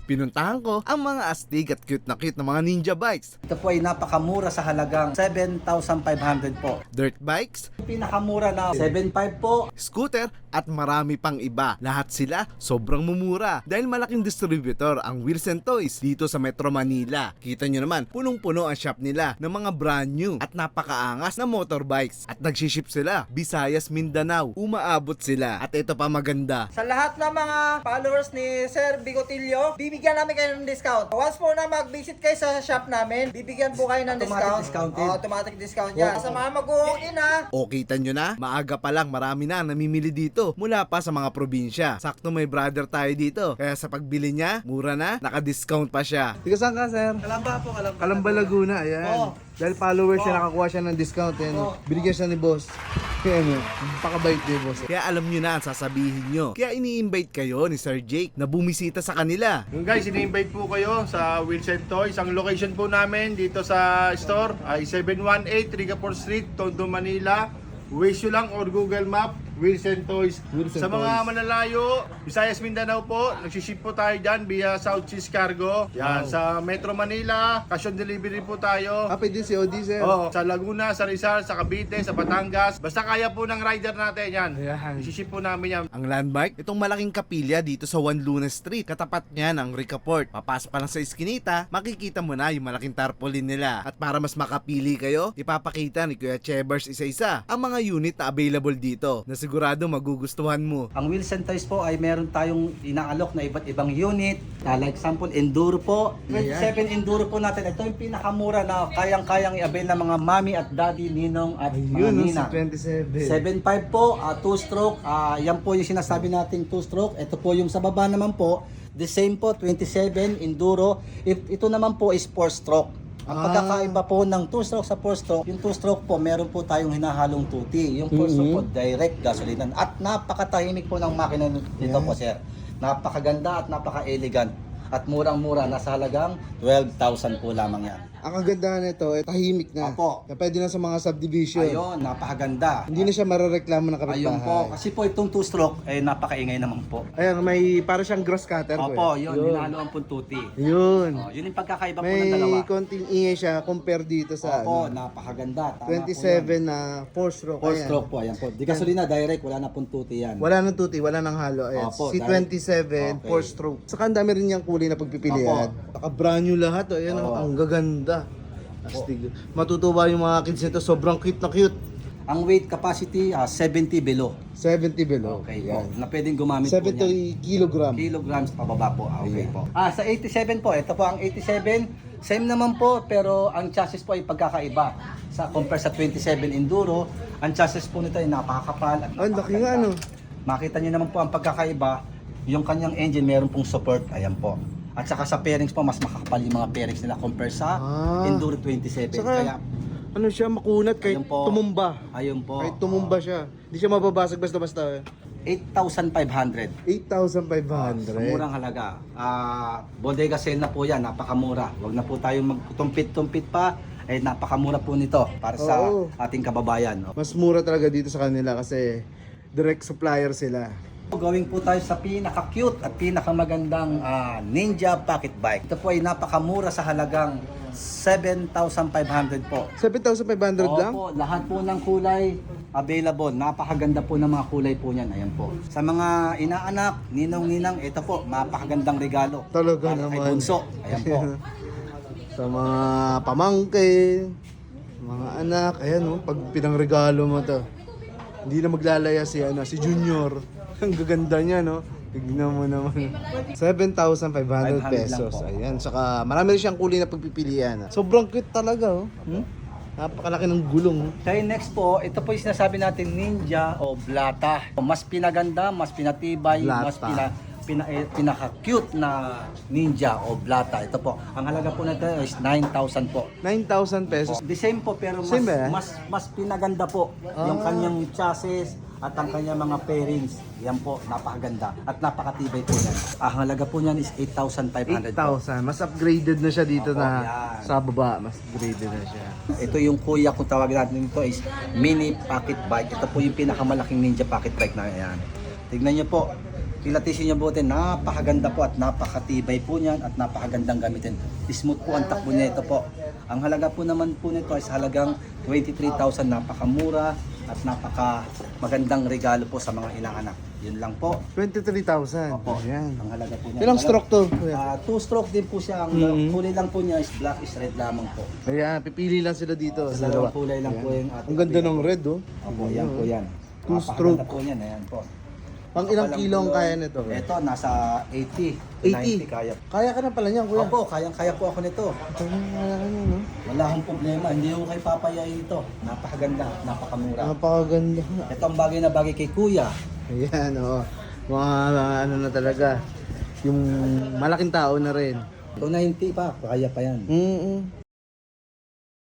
Pinuntahan ko ang mga astig at cute na mga ninja bikes, Ito po ay napakamura sa halagang 7,500 po. dirt bikes, Pinakamura na 7,500 po. scooter at marami pang iba. Lahat sila sobrang mumura dahil malaking distributor ang Wilson Toys dito sa Metro Manila. Kita nyo naman, punong-puno ang shop nila ng mga brand new at napakaangas na motorbikes. At nagsiship sila, Visayas, Mindanao. Umaabot sila. At ito pa maganda. Sa lahat ng mga followers ni Sir Bigotillo, bibigyan namin kayo ng discount. Once po na mag-visit kayo sa shop namin, bibigyan po kayo ng Automatic discount. discounted. Automatic discount yan. Sa mga mag-walk in ha. O kita nyo na, maaga pa lang marami na namimili dito mula pa sa mga probinsya. Sakto may brother tayo dito. Kaya sa pagbili niya, mura na, naka-discount pa siya. Tiga saan ka, sir? Kalamba po, kalamba. Kalamba, Laguna, ayan. Oo. Dahil followers siya, nakakuha siya ng discount. Ayan. Binigyan siya ni boss. Ayan, pakabait ni boss. Kaya alam nyo na ang sasabihin nyo. Kaya ini-invite kayo ni Sir Jake na bumisita sa kanila. Yung guys, ini-invite po kayo sa Wilson Toys. Ang location po namin dito sa store ay 718 Ricaport Street, Tondo, Manila. Waze nyo lang or Google Map, Wilson Toys. Wilson Sa mga Toys. manalayo, Visayas, Mindanao po, nagsiship po tayo dyan via South Seas Cargo. Yan, sa Metro Manila, cash on delivery po tayo. Ah, pwede si OD, sir. Oo, sa Laguna, sa Rizal, sa Cavite, sa Batangas. Basta kaya po ng rider natin yan. Ayan. Isiship po namin yan. Ang landmark, itong malaking kapilya dito sa Juan Luna Street. Katapat niya ng Ricaport. Papasok pa lang sa iskinita, makikita mo na yung malaking tarpaulin nila. At para mas makapili kayo, ipapakita ni Kuya Chebers isa-isa ang mga unit na available dito na sigurado magugustuhan mo. Ang Wilson Toys po ay meron tayong inaalok na iba't ibang unit. Like example, Enduro po. 27 Enduro po natin. Ito yung pinakamura na kayang-kayang i-avail ng mga mami at daddy, ninong at mga Yun, no, si ninang. 27. 7.5 po, 2-stroke. Yan po yung sinasabi nating 2-stroke. Ito po yung sa baba naman po. The same po, 27 Enduro. Ito naman po is 4-stroke. Ang pagkakaiba po ng 2-stroke sa 4-stroke, yung 2-stroke po, meron po tayong hinahalong tuti. Yung 4-stroke po, direct gasoline. At napakatahimik po ng makina nito po, sir. Napakaganda at napaka-elegant. At murang-mura, nasa halagang 12,000 po lamang yan. Ang kagandahan nito, tahimik na. Opo. Na pwede na sa mga subdivision. Ayun, napakaganda. Hindi na siya marereklamo ng Ayun po, kapitbahay. kasi po itong 2-stroke, napakaingay naman po. Ayan, may para siyang grass cutter. Opo, kuya. yun, hinahaluan po tuti. Yun. Yun yung pagkakaiba po ng dalawa. May konting ingay siya compare dito sa Opo, ano, napakaganda. Tama 27 na 4-stroke. 4-stroke po, ayan po. Di gasolina, direct, wala na pong tuti yan. Wala nang tuti, wala nang halo. Ayan. Opo, Si dahil- 27, Okay. 4-stroke. Saka ang dami rin niyang kulay na pagpipilian. Naka-brand new lahat. Oh. Ayan, Oo. ang gaganda. Astig. Matutuwa yung mga kids nito. Sobrang cute na cute. Ang weight capacity, 70 below. 70 below. Okay po. Ayan. Na pwedeng gumamit po 70 niyan. kilogram. Kilograms pababa po. Okay Ayan. po. Sa 87 po, ito po ang 87. Same naman po, pero ang chassis po ay pagkakaiba. Compare sa 27 Enduro, ang chassis po nito ay napakakapal at Ang laki nga, napakaganda. ano? Makita niyo naman po ang pagkakaiba, yung kanyang engine meron pong support, ayan po. At saka sa pairings po, mas makakapal yung mga pairings nila compare sa Enduro 27. Saka, Kaya, ano siya, makunat kahit Ayun po. tumumba. ayun po. Kahit tumumba siya. Hindi siya mababasag basta-basta. 8,500. 8,500. Sa murang halaga. Bodega sale na po yan, napakamura. Huwag na po tayong magtumpit-tumpit pa. Napakamura po nito para sa Oo. ating kababayan. Mas mura talaga dito sa kanila kasi direct supplier sila. Gawin po tayo sa pinaka-cute at pinakamagandang Ninja Pocket Bike. Ito po ay napakamura sa halagang 7,500 po. 7,500 lang? Opo, lahat po ng kulay available. Napakaganda po ng mga kulay po niyan. Ayan po. Sa mga inaanak, ninong-ninang, ito po, napakagandang regalo. Talaga Para kay naman. bunso. Ayan po. Sa mga pamangkin, mga anak, ayan oh, pag pinangregalo mo to. Hindi na maglalaya si Junior. Ang gaganda niya, no? Tignan mo naman. 7,500 pesos. lang po. Ayan. Saka marami rin siyang kulay na pagpipilian. Sobrang cute talaga, oh. Napakalaki ng gulong. Oh. Kaya next po, ito po yung sinasabi natin Ninja o Blata. Mas pinaganda, mas pinatibay, Blata. mas pinaka-cute na Ninja o Blata. Ito po. Ang halaga po nito is 9,000 po. 9,000 pesos. The same po pero Same ba? mas pinaganda po yung kanyang chassis at ang kanyang mga pairings. Yan po, napakaganda at napakatibay po yan. Ang halaga po niyan is 8,500 po. 8,000. Mas upgraded na siya dito Opo, na yan. sa baba. Mas upgraded na siya. Ito yung kuya kung tawagin natin ito is mini pocket bike. Ito po yung pinakamalaking Ninja pocket bike na yan. Tignan niyo po. kilatisin niyo buti, napakaganda po at napakatibay po niyan at napakagandang gamitin. Smooth po ang takbo niya ito po. Ang halaga po naman po nito ay sa halagang 23,000, napakamura at magandang regalo po sa mga ilang anak. Yun lang po. 23,000. Opo. Ayan. Ang halaga po niya. Ilang stroke to, kuya? 2-stroke din po siya. Ang kulay lang po niya is black is red lamang po. Ayan, pipili lang sila dito. Sa dalawang kulay lang po yung ating Ang ganda ng red, oh. Opo, yan po yan. 2-stroke. Napakaganda po yan, ayan po. Pang ilang kilo ang kaya nito? Ito, nasa 80. 80? 90 kaya. Kaya ka na pala niyan, kuya. Opo, kaya po ako nito. Kaya ka na, no? Wala akong problema, hindi ko kayo papayayin ito. Napakaganda, napakamura. Napakaganda. Ito ang bagay na bagay kay kuya. Ayan, oo. Mga ano na talaga. Yung malaking tao na rin. Ito 90 pa, kaya pa yan.